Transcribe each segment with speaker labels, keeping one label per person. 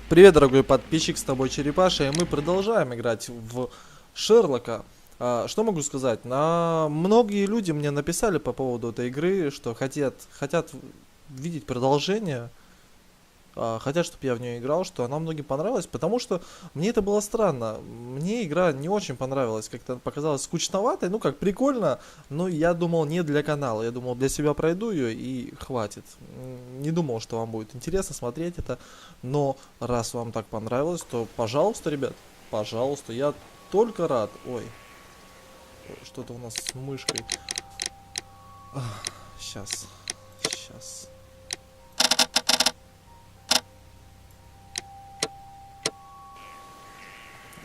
Speaker 1: Привет, дорогой подписчик, с тобой Черепаша, и мы продолжаем играть в Шерлока. Что могу сказать? Многие люди мне написали по поводу этой игры, что хотят видеть продолжение, хотят, чтобы я в нее играл, что она многим понравилась, потому что мне это было странно. Мне игра не очень понравилась, как-то показалась скучноватой, ну как, прикольно, но я думал не для канала, я думал для себя пройду ее и хватит. Не думал, что вам будет интересно смотреть это, но раз вам так понравилось, то пожалуйста, ребят, пожалуйста, я только рад. Ой, что-то у нас с мышкой. Сейчас.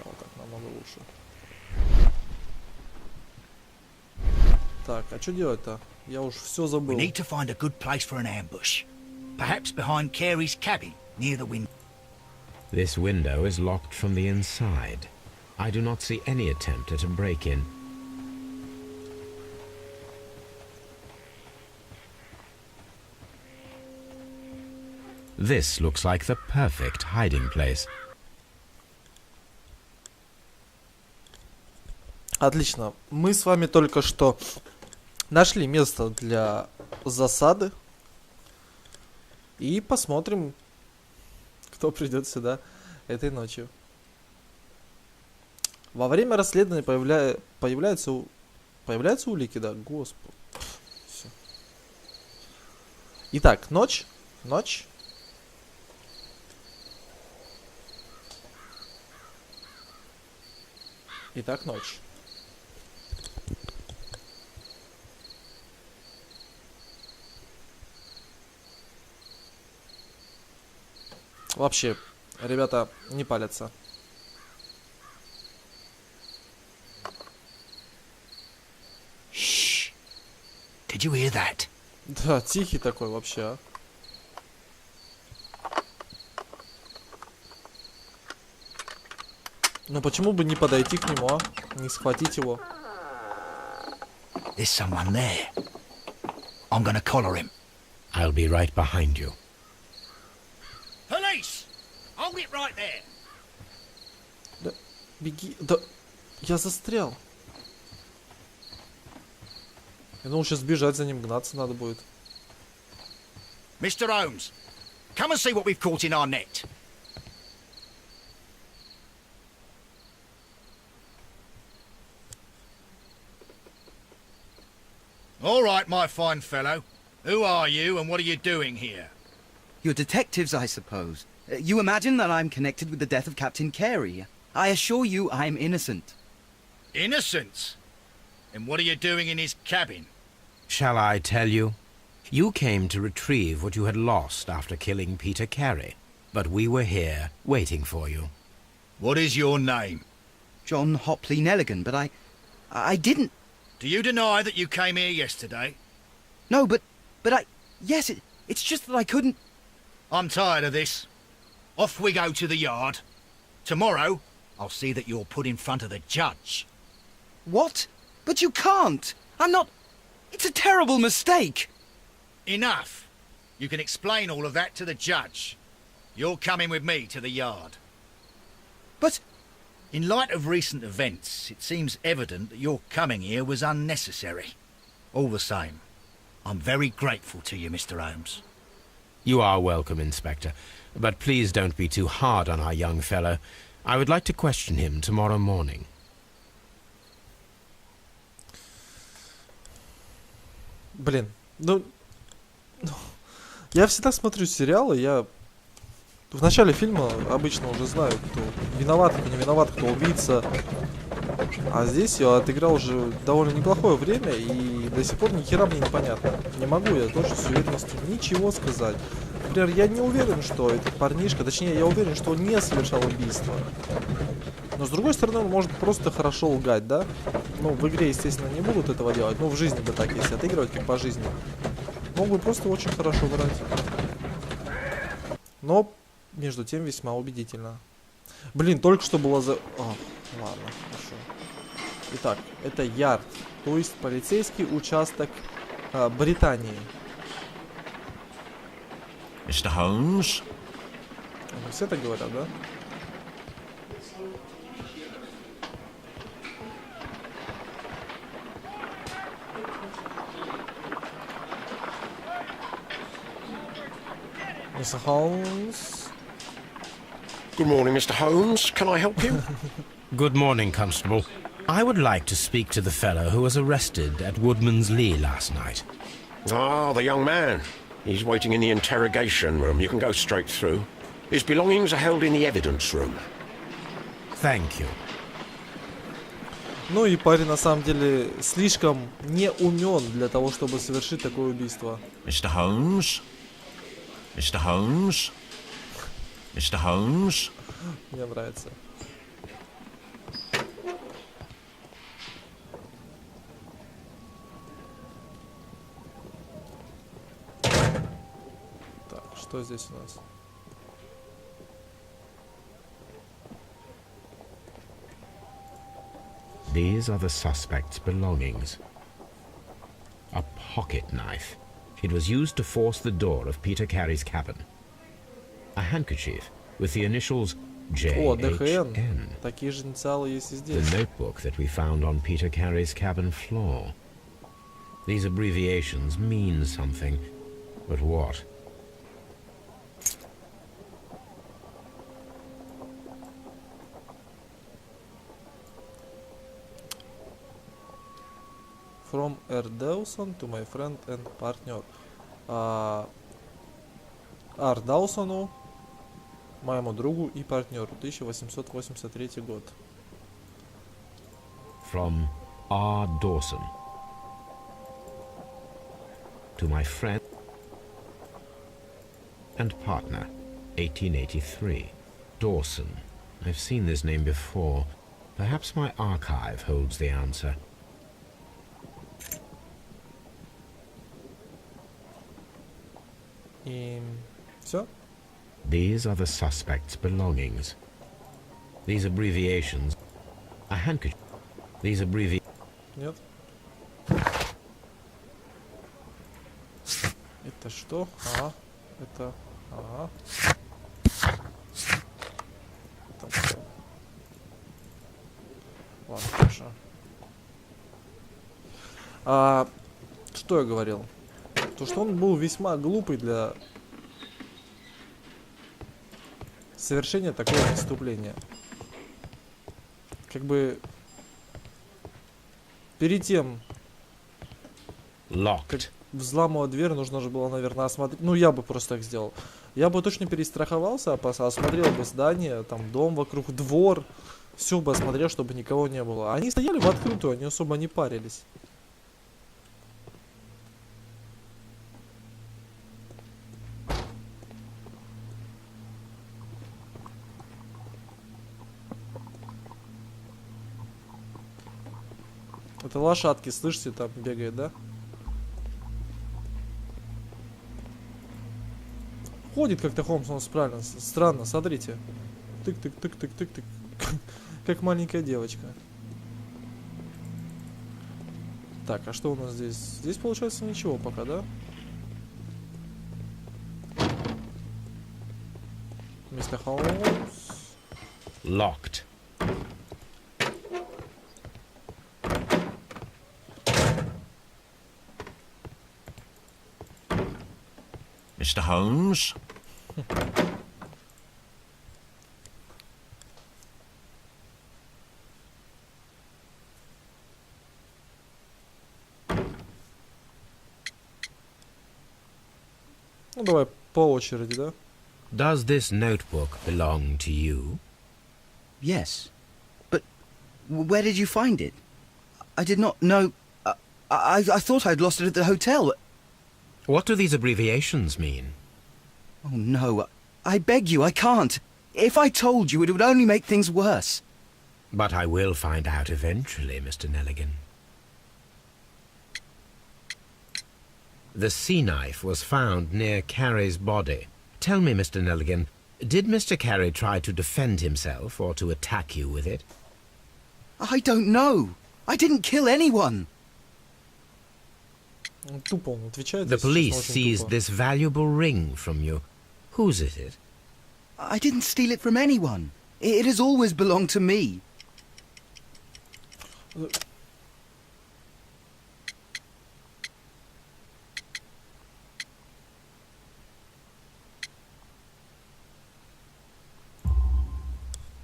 Speaker 1: Вот так намного лучше. Так, а что делать-то? Я уж все забыл.
Speaker 2: We need to find a good place for an ambush. Perhaps behind Carey's cabin, near the window.
Speaker 3: This window is locked from the inside. I do not see any attempt at a break-in. This looks like the perfect hiding place.
Speaker 1: Отлично. Мы с вами только что нашли место для засады. И посмотрим, кто придет сюда этой ночью. Во время расследования появляются улики, да, господи. Всё. Итак, ночь. Итак, ночь. Вообще, ребята не палятся.
Speaker 2: Shh. Did you hear that?
Speaker 1: Да, тихий такой вообще, а. Ну почему бы не подойти к нему, а? Не схватить его.
Speaker 2: There's someone there. I'm gonna collar him.
Speaker 3: I'll be right behind you.
Speaker 2: Police! Hold it right there.
Speaker 1: Да, беги. Да, я застрял. Я думал, сейчас бежать за ним, гнаться надо будет.
Speaker 2: Mr. Holmes, come and see what we've caught in our net. All right, my fine fellow. Who are you and what are you doing here?
Speaker 4: You're detectives, I suppose. You imagine that I'm connected with the death of Captain Carey. I assure you I'm innocent.
Speaker 2: Innocent? And what are you doing in his cabin?
Speaker 3: Shall I tell you? You came to retrieve what you had lost after killing Peter Carey, but we were here waiting for you.
Speaker 2: What is your name?
Speaker 4: John Hopley Nelligan, but I didn't...
Speaker 2: Do you deny that you came here yesterday?
Speaker 4: No, but yes, it's just that I couldn't...
Speaker 2: I'm tired of this. Off we go to the yard. Tomorrow, I'll see that you're put in front of the judge.
Speaker 4: What? But you can't! I'm not... It's a terrible mistake!
Speaker 2: Enough. You can explain all of that to the judge. You're coming with me to the yard.
Speaker 4: But...
Speaker 2: In light of recent events, it seems evident that your coming here was unnecessary. All the same, I'm very grateful to you, Mr. Holmes.
Speaker 3: You are welcome, Inspector, but please don't be too hard on our young fellow. I would like to question him tomorrow morning.
Speaker 1: Блин, ну... Я всегда смотрю сериалы, я... В начале фильма обычно уже знаю, кто виноват, кто не виноват, кто убийца. А здесь я отыграл уже довольно неплохое время, и до сих пор ни хера мне непонятно. Не могу я тоже с уверенностью ничего сказать. Например, я не уверен, что этот парнишка, точнее, я уверен, что он не совершал убийство. Но с другой стороны, он может просто хорошо лгать, да? Ну, в игре, естественно, не будут этого делать, но в жизни бы так, если отыгрывать, как по жизни. Могут просто очень хорошо врать. Но... Между тем весьма убедительно. Блин, только что было за... ладно, хорошо. Итак, это ярд, то есть полицейский участок Британии.
Speaker 5: Mr. Holmes?
Speaker 1: Они все так говорят, да? Mr. Holmes.
Speaker 5: Good morning, Mr. Holmes. Can I help you?
Speaker 3: Good morning, Constable. I would like to speak to the fellow who was arrested at Woodman's Lee last night.
Speaker 5: Ah, the young man. He's waiting in the interrogation room. You can go straight through. His belongings are held in the evidence room.
Speaker 3: Thank you.
Speaker 1: Ну и парень на самом деле слишком не умен для того, чтобы совершить такое убийство.
Speaker 5: Mr. Holmes? Mr. Holmes? Mr. Holmes?
Speaker 1: Мне нравится. Так, что здесь у нас?
Speaker 3: These are the suspect's belongings. A pocket knife. It was used to force the door of Peter Carey's cabin. A handkerchief with the initials
Speaker 1: О, ДХН.
Speaker 3: JHN.
Speaker 1: Такие же инициалы есть и
Speaker 3: The
Speaker 1: здесь.
Speaker 3: notebook that we found on Peter Carey's cabin floor. These abbreviations mean something, but what?
Speaker 1: From R. Dawson to my friend and partner. R. Дауsoну, моему другу и партнеру. 1883 год.
Speaker 3: From R. Dawson to my friend and partner, 1883. Dawson. I've seen this name before. Perhaps my archive holds the answer.
Speaker 1: И все.
Speaker 3: These are the suspect's belongings. These abbreviations. A handkerchief. These abbreviations.
Speaker 1: Нет. Это что? Ага. Это... Ага. Так. Ладно, хорошо. Что я говорил? То, что он был весьма глупый для совершения такого преступления. Как бы перед тем, как
Speaker 3: Locked.
Speaker 1: взламывать дверь, нужно же было, наверное, осмотреть. Ну, я бы просто так сделал. Я бы точно перестраховался, осмотрел бы здание, там, дом вокруг, двор. Все бы осмотрел, чтобы никого не было. Они стояли в открытую, они особо не парились. Это лошадки, слышите, там бегает, да? Ходит как-то Холмс, он правильно, странно, смотрите. Тык-тык-тык-тык-тык-тык. Как маленькая девочка. Так, а что у нас здесь? Здесь получается ничего пока, да? Мистер Холмс.
Speaker 3: Locked.
Speaker 5: Mr. Holmes?
Speaker 1: Ну, давай по очереди, да?
Speaker 3: Does this notebook belong to you?
Speaker 4: Yes. But where did you find it? I did not know... I thought I'd lost it at the hotel.
Speaker 3: What do these abbreviations mean?
Speaker 4: Oh, no. I beg you, I can't. If I told you, it would only make things worse.
Speaker 3: But I will find out eventually, Mr. Nelligan. The sea knife was found near Carey's body. Tell me, Mr. Nelligan, did Mr. Carey try to defend himself or to attack you with it?
Speaker 4: I don't know. I didn't kill anyone.
Speaker 1: Тупо он отвечает.
Speaker 3: The
Speaker 1: если честно,
Speaker 3: police
Speaker 1: очень
Speaker 3: seized
Speaker 1: тупо.
Speaker 3: this valuable ring from you. Whose is it?
Speaker 4: I didn't steal it from anyone. It has always belonged to me.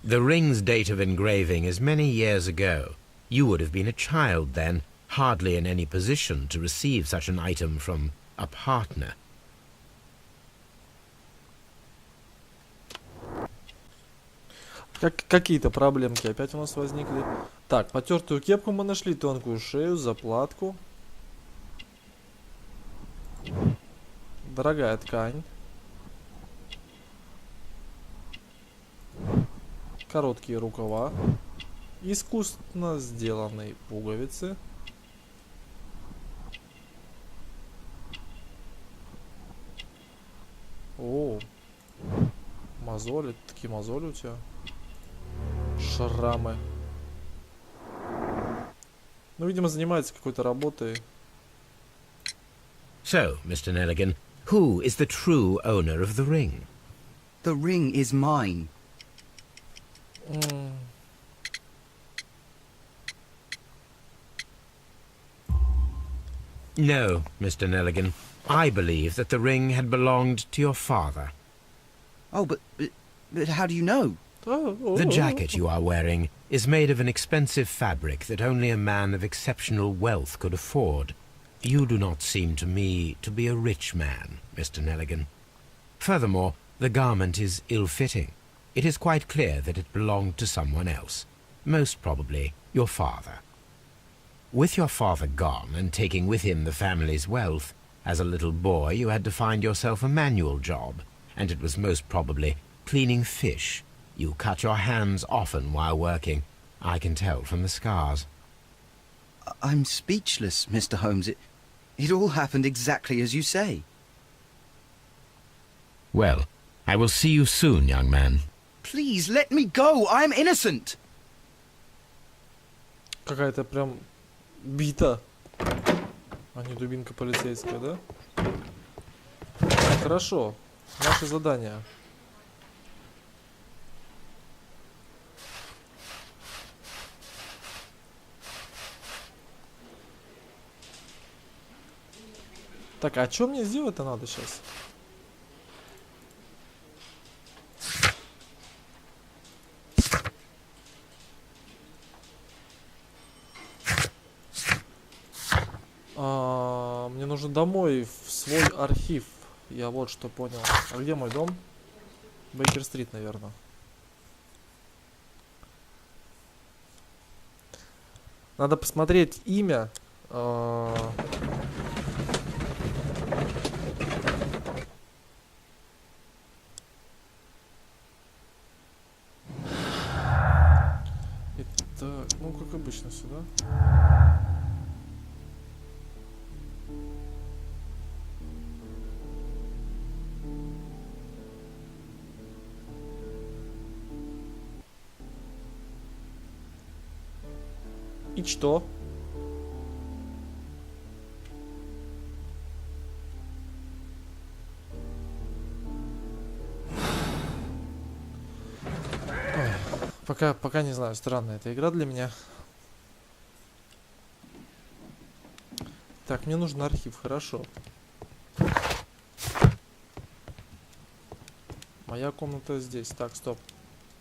Speaker 3: The ring's date of engraving is many years ago. You would have been a child then, hardly in any position to receive such an item from a partner.
Speaker 1: Какие-то проблемки опять у нас возникли. Так, потертую кепку мы нашли, тонкую шею, заплатку. Дорогая ткань. Короткие рукава. Искусственно сделанные пуговицы. О, мозоли, такие мозоли у тебя. Шрамы. Ну, видимо, занимается какой-то работой.
Speaker 3: So, Mr. Nelligan, who is the true owner of the ring?
Speaker 4: The ring is mine.
Speaker 3: No, Mr. Nelligan. I believe that the ring had belonged to your father.
Speaker 4: Oh, but how do you know?
Speaker 3: The jacket you are wearing is made of an expensive fabric that only a man of exceptional wealth could afford. You do not seem to me to be a rich man, Mr. Nelligan. Furthermore, the garment is ill-fitting. It is quite clear that it belonged to someone else, most probably your father. With your father gone and taking with him the family's wealth, as a little boy you had to find yourself a manual job, and it was most probably cleaning fish. You cut your hands often while working. I can tell from the scars.
Speaker 4: I'm speechless, Mr. Holmes. It all happened exactly as you say.
Speaker 3: Well, I will see you soon, young man.
Speaker 4: Please, let me go. I'm innocent.
Speaker 1: Какая-то прям бита. А не дубинка полицейская, да? Хорошо. Наше задание. Так, а что мне сделать-то надо сейчас? Мне нужно домой, в свой архив. Я вот что понял. А где мой дом? Бейкер-стрит, наверное. Надо посмотреть имя. Итак, ну как обычно сюда. И что? Ой, пока не знаю, странная эта игра для меня. Так, мне нужен архив, хорошо. Моя комната здесь. Так, стоп.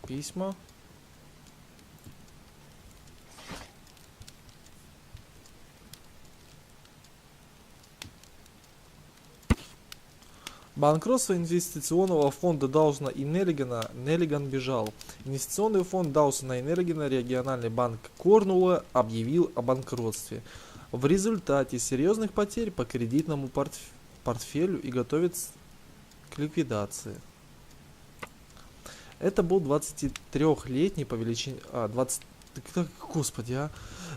Speaker 1: Письма. Банкротство инвестиционного фонда Даусона и Неллигана. Неллиган бежал. Инвестиционный фонд Даусона и Неллигана, региональный банк Корнуолла, объявил о банкротстве. В результате серьезных потерь по кредитному портфелю и готовится к ликвидации. Это был 23-летний по величине...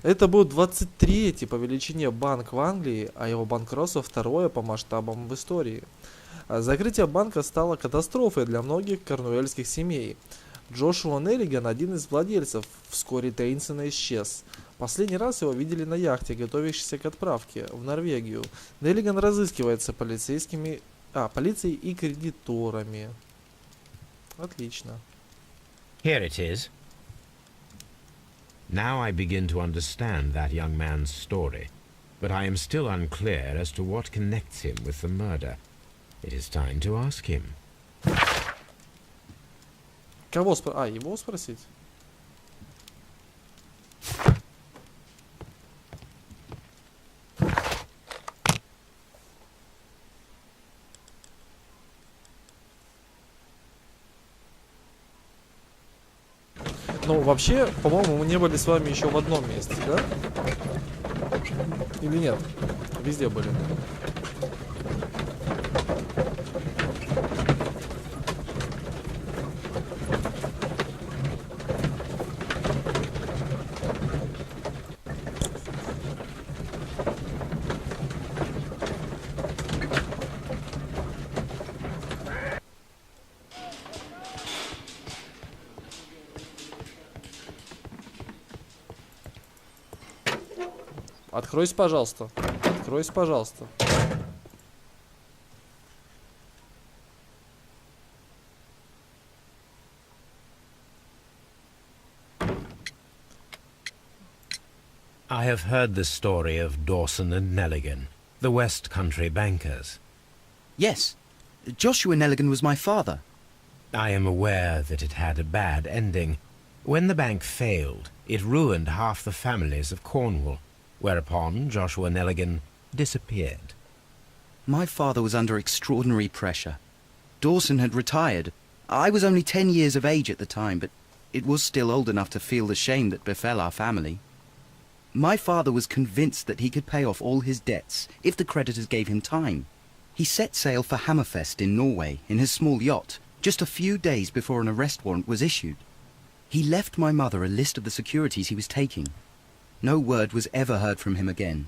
Speaker 1: Это был 23-й по величине банк в Англии, а его банкротство второе по масштабам в истории. Закрытие банка стало катастрофой для многих корнуэльских семей. Джошуа Неллиган, один из владельцев, вскоре таинственно исчез. Последний раз его видели на яхте, готовящейся к отправке в Норвегию. Неллиган разыскивается полицией и кредиторами. Отлично.
Speaker 3: Here it is. Now I begin to understand that young man's story, but I am still unclear as to what connects him with the murder. It is time to ask him.
Speaker 1: Кого его спросить? Ну, вообще, по-моему, мы не были с вами еще в одном месте, да? Или нет? Везде были. Откройся, пожалуйста. Откройся, пожалуйста.
Speaker 3: I have heard the story of Dawson and Nelligan, the West Country bankers.
Speaker 4: Yes. Joshua Nelligan was my father.
Speaker 3: I am aware that it had a bad ending. When the bank failed, it ruined half the families of Cornwall, whereupon Joshua Nelligan disappeared.
Speaker 4: My father was under extraordinary pressure. Dawson had retired. I was only 10 years of age at the time, but it was still old enough to feel the shame that befell our family. My father was convinced that he could pay off all his debts if the creditors gave him time. He set sail for Hammerfest in Norway in his small yacht, just a few days before an arrest warrant was issued. He left my mother a list of the securities he was taking. No word was ever heard from him again.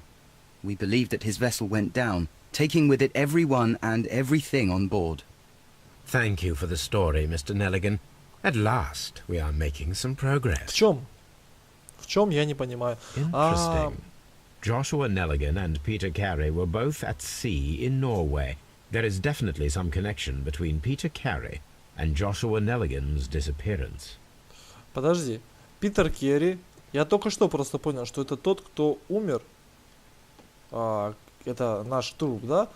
Speaker 4: We believe that his vessel went down, taking with it everyone and everything on board.
Speaker 3: Thank you for the story, Mr. Nelligan. At last, we are making some
Speaker 1: В
Speaker 3: progress.
Speaker 1: чем? В чем, я не понимаю.
Speaker 3: Interesting. Joshua Nelligan and Peter Carey were both at sea in Norway. There is definitely some connection between Peter Carey and Joshua Nelligan's disappearance.
Speaker 1: Подожди. Питер Керри. Я только что просто понял, что это тот, кто умер. Это наш друг, да?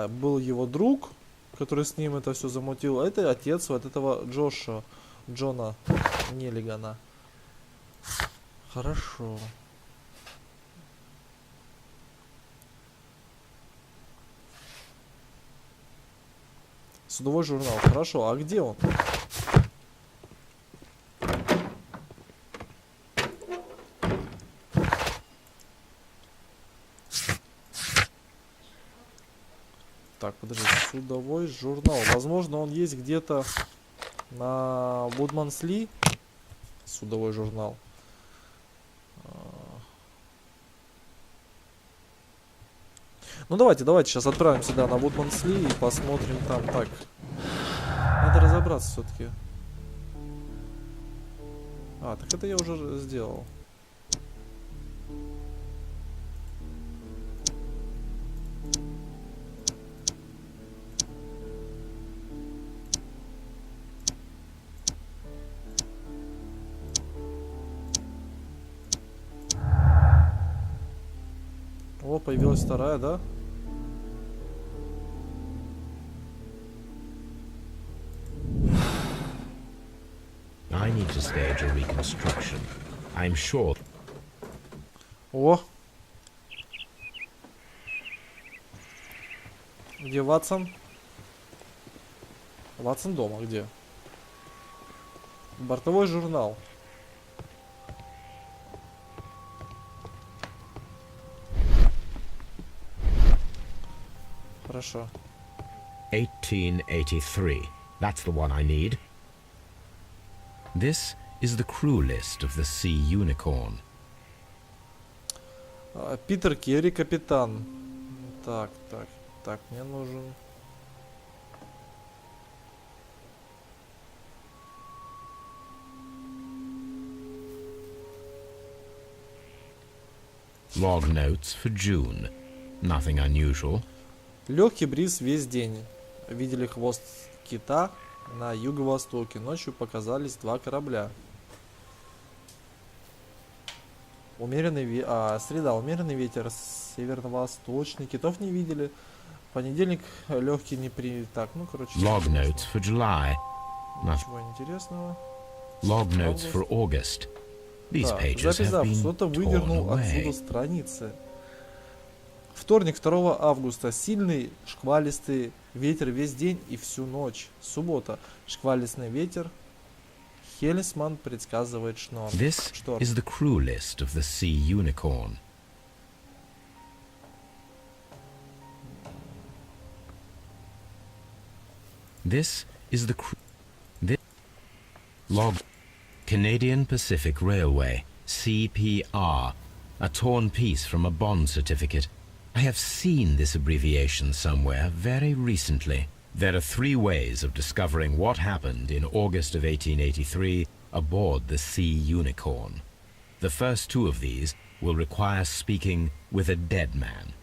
Speaker 1: Был его друг, который с ним это все замутил. А это отец вот этого Джона Неллигана. Хорошо. Судовой журнал. Хорошо. А где он? Так, подожди, судовой журнал. Возможно, он есть где-то на Вудмансли. Судовой журнал. Ну давайте сейчас отправим сюда на Вудмансли и посмотрим там. Так, надо разобраться все-таки. Так это я уже сделал. О, появилась вторая, да?
Speaker 3: I need to stage a reconstruction. I'm sure.
Speaker 1: О! Где Ватсон? Ватсон дома, где? Бортовой журнал. Хорошо.
Speaker 3: 1883. That's the one I need. This is the crew list of the Sea Unicorn.
Speaker 1: Питер Керри, капитан. Так, мне нужен...
Speaker 3: Log notes for June. Nothing unusual.
Speaker 1: Легкий бриз весь день. Видели хвост кита. на юго-востоке. Ночью показались 2 корабля. Среда. Умеренный ветер северно-восточный. Китов не видели. Понедельник легкий Так, ну, короче.
Speaker 3: Log notes for July.
Speaker 1: Ничего интересного.
Speaker 3: Log notes for August. These pages have been
Speaker 1: Кто-то
Speaker 3: torn
Speaker 1: выдернул отсюда
Speaker 3: away.
Speaker 1: страницы. Вторник, 2 августа. Сильный шквалистый ветер весь день и всю ночь. Суббота. Шквалистый ветер. Хельсман предсказывает шторм.
Speaker 3: This is the crew list of the Sea Unicorn. This is the log. Canadian Pacific Railway, CPR, a torn piece from a bond certificate. I have seen this abbreviation somewhere very recently. There are 3 ways of discovering what happened in August of 1883 aboard the Sea Unicorn. The first 2 of these will require speaking with a dead man.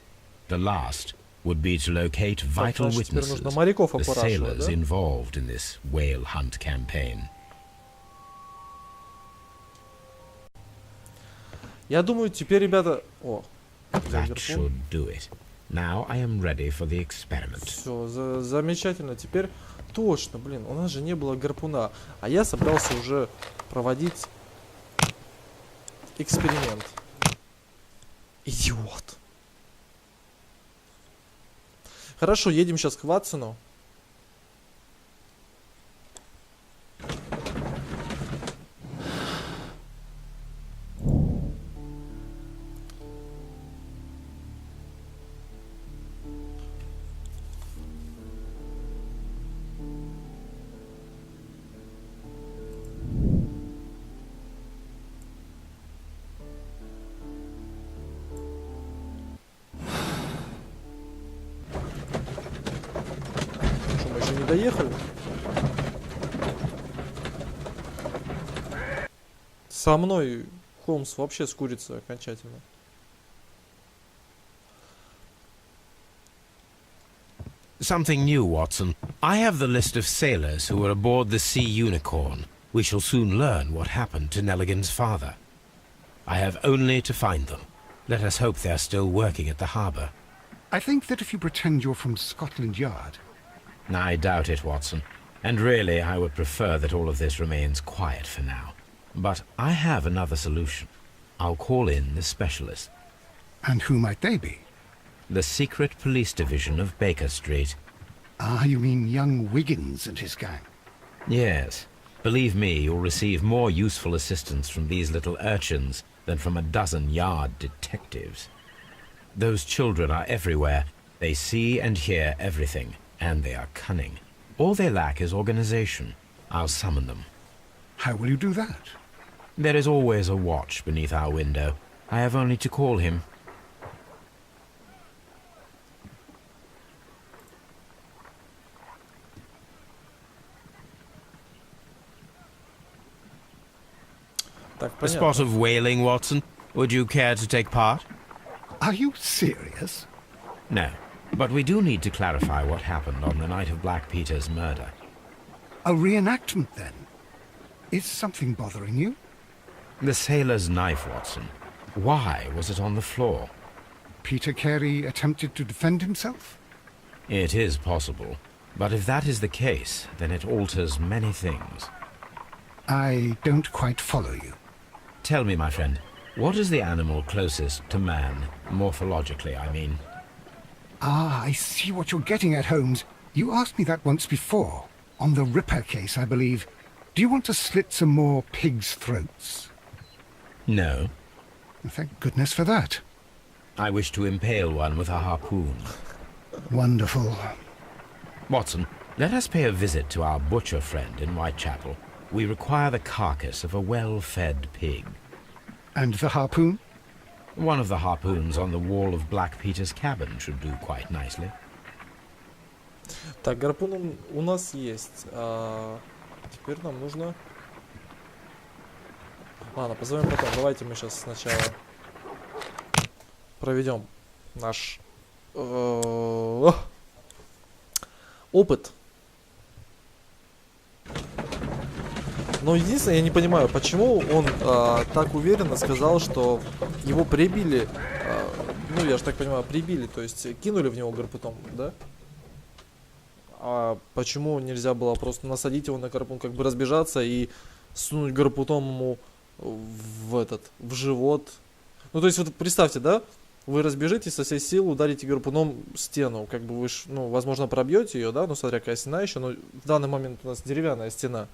Speaker 3: The last would be to locate vital witnesses, the sailors involved in this whale hunt campaign.
Speaker 1: Я думаю, теперь, ребята...
Speaker 3: That should do it. Now I am ready for the experiment.
Speaker 1: Все, замечательно. Теперь точно, блин, у нас же не было гарпуна. А я собрался уже проводить эксперимент. Идиот. Хорошо, едем сейчас к Ватсону. Доехали. Со мной Холмс вообще скурится окончательно.
Speaker 3: Something new, Watson. I have the list of sailors who were aboard the Sea Unicorn. We shall soon learn what happened to Nelligan's father. I have only to find them. Let us hope they are still working at the harbour.
Speaker 6: I think that if you pretend you're from Scotland Yard...
Speaker 3: I doubt it, Watson. And really, I would prefer that all of this remains quiet for now. But I have another solution. I'll call in the specialists.
Speaker 6: And who might they be?
Speaker 3: The secret police division of Baker Street.
Speaker 6: Ah, you mean young Wiggins and his gang?
Speaker 3: Yes. Believe me, you'll receive more useful assistance from these little urchins than from a dozen yard detectives. Those children are everywhere. They see and hear everything. And they are cunning. All they lack is organization. I'll summon them.
Speaker 6: How will you do that?
Speaker 3: There is always a watch beneath our window. I have only to call him. A spot of whaling, Watson. Would you care to take part?
Speaker 6: Are you serious?
Speaker 3: No. But we do need to clarify what happened on the night of Black Peter's murder.
Speaker 6: A reenactment, then? Is something bothering you?
Speaker 3: The sailor's knife, Watson. Why was it on the floor?
Speaker 6: Peter Carey attempted to defend himself?
Speaker 3: It is possible. But if that is the case, then it alters many things.
Speaker 6: I don't quite follow you.
Speaker 3: Tell me, my friend, what is the animal closest to man, morphologically, I mean?
Speaker 6: Ah, I see what you're getting at, Holmes. You asked me that once before. On the Ripper case, I believe. Do you want to slit some more pigs' throats?
Speaker 3: No.
Speaker 6: Thank goodness for that.
Speaker 3: I wish to impale one with a harpoon.
Speaker 6: Wonderful.
Speaker 3: Watson, let us pay a visit to our butcher friend in Whitechapel. We require the carcass of a well-fed pig.
Speaker 6: And the harpoon?
Speaker 3: One of the harpoons on the wall of Black Peter's cabin should do quite nicely.
Speaker 1: Так, гарпун у нас есть. Теперь нам нужно... Ладно, позовем потом. Давайте мы сейчас сначала проведем наш опыт. Но единственное, я не понимаю, почему он так уверенно сказал, что его прибили, ну, я же так понимаю, прибили, то есть кинули в него гарпуном, да? А почему нельзя было просто насадить его на гарпун, как бы разбежаться и сунуть гарпуном ему в живот? Ну, то есть, вот представьте, да? Вы разбежитесь со всей силы, ударите гарпуном стену, как бы вы, ну, возможно, пробьете ее, да, ну, смотря какая стена еще, но в данный момент у нас деревянная стена.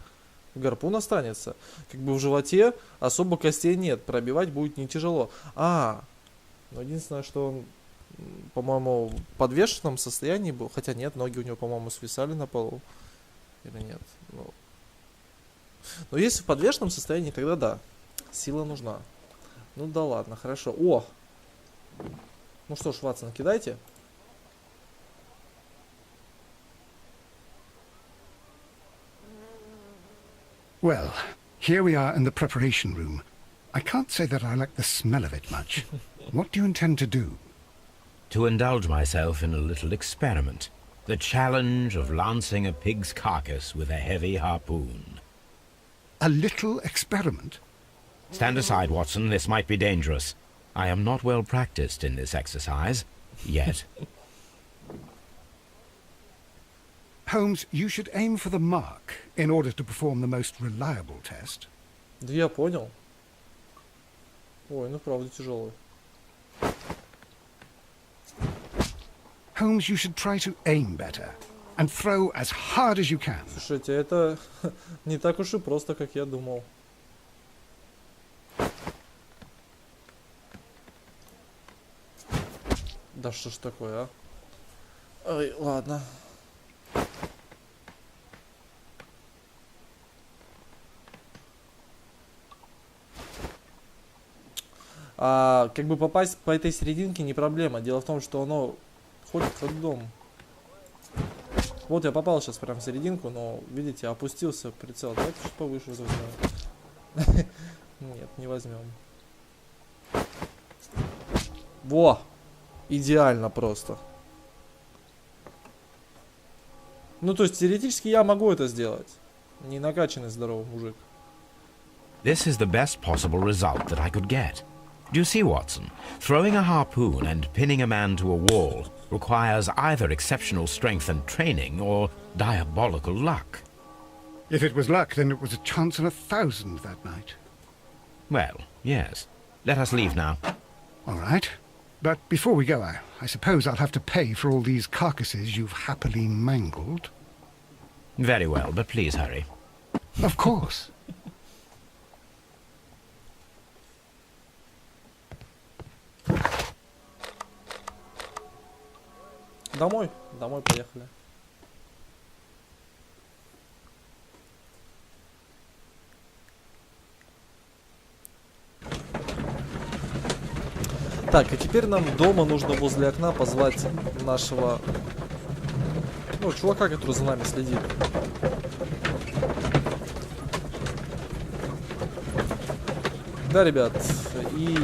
Speaker 1: Гарпун останется. Как бы в животе особо костей нет, пробивать будет не тяжело. Но единственное, что он, по-моему, в подвешенном состоянии был. Хотя нет, ноги у него, по-моему, свисали на полу. Или нет? Но если в подвешенном состоянии, тогда да. Сила нужна. Ну да ладно, хорошо. О! Ну что ж, Ватсон, кидайте.
Speaker 6: Well, here we are in the preparation room. I can't say that I like the smell of it much. What do you intend to do?
Speaker 3: To indulge myself in a little experiment. The challenge of lancing a pig's carcass with a heavy harpoon.
Speaker 6: A little experiment?
Speaker 3: Stand aside, Watson. This might be dangerous. I am not well practiced in this exercise. Yet.
Speaker 6: Holmes, you should aim for the mark in order to perform the most reliable test.
Speaker 1: Да я понял. Ой, ну правда тяжелый.
Speaker 6: Holmes, you should try to aim better and throw as hard as you can.
Speaker 1: Слушайте, это не так уж и просто, как я думал. Да что ж такое, а? Ой, ладно. Как бы попасть по этой серединке не проблема. Дело в том, что оно ходит ходом. Вот я попал сейчас прям в серединку, но, видите, опустился прицел. Давайте чуть повыше возьмем. Нет, не возьмем. Во! Идеально просто. Ну, то есть, теоретически я могу это сделать. Не накачанный здоровый мужик.
Speaker 3: This is the best possible result that I could get. Do you see, Watson? Throwing a harpoon and pinning a man to a wall requires either exceptional strength and training or diabolical luck.
Speaker 6: If it was luck, then it was a chance in 1,000 that night.
Speaker 3: Well, yes. Let us leave now.
Speaker 6: All right. But before we go, I suppose I'll have to pay for all these carcasses you've happily mangled.
Speaker 3: Very well, but please hurry.
Speaker 6: Of course.
Speaker 1: Домой. Домой поехали. Так, и теперь нам дома нужно возле окна позвать нашего, ну, чувака, который за нами следит. Да, ребят, и...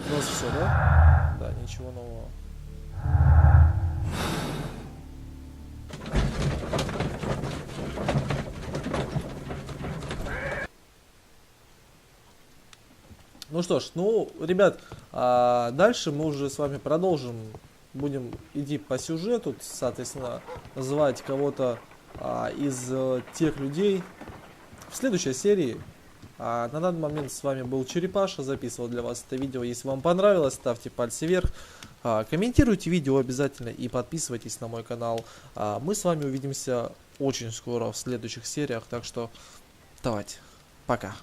Speaker 1: У нас все, да? Да, ничего нового. Ну что ж, ну, ребят, дальше мы уже с вами продолжим. Будем идти по сюжету, соответственно, звать кого-то из тех людей в следующей серии. На данный момент с вами был Черепаша, записывал для вас это видео. Если вам понравилось, ставьте пальцы вверх, комментируйте видео обязательно и подписывайтесь на мой канал. Мы с вами увидимся очень скоро в следующих сериях, так что давайте, пока.